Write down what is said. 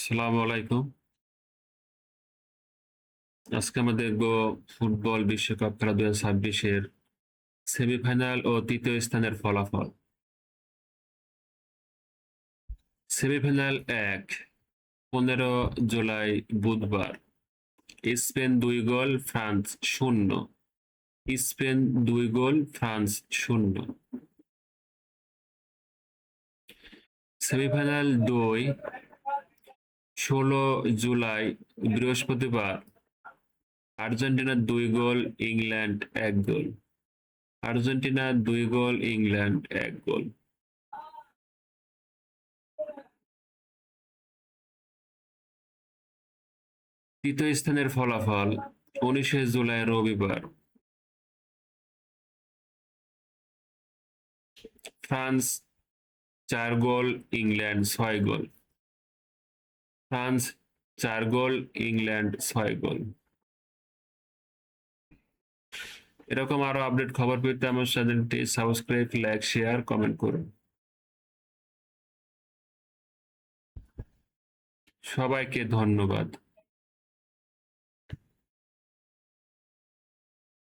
আসসালামু আলাইকুম। আজকে আমরা দেখব ফুটবল বিশ্বকাপ খেলা 2026 এর সেমিফাইনাল ও তৃতীয় স্থানের ফলাফল। সেমিফাইনাল ১, 15 জুলাই বুধবার। স্পেন ২ গোল, ফ্রান্স ০। স্পেন ২ গোল, ফ্রান্স ০। সেমিফাইনাল ২, ১৬ জুলাই বৃহস্পতিবার। আর্জেন্টিনা ২ গোল, ইংল্যান্ড ১ গোল। আর্জেন্টিনা ২ গোল, ইংল্যান্ড ১ গোল। তৃতীয় স্থানের ফলাফল ১৯ জুলাই রবিবার। ফ্রান্স ৪ গোল, ইংল্যান্ড ৬ গোল। ফ্রান্স ৪ গোল, ইংল্যান্ড ৬ গোল। এরকম আরো আপডেট খবর পেতে আমার চ্যানেলটি সাবস্ক্রাইব, লাইক, শেয়ার, কমেন্ট করুন। সবাইকে ধন্যবাদ।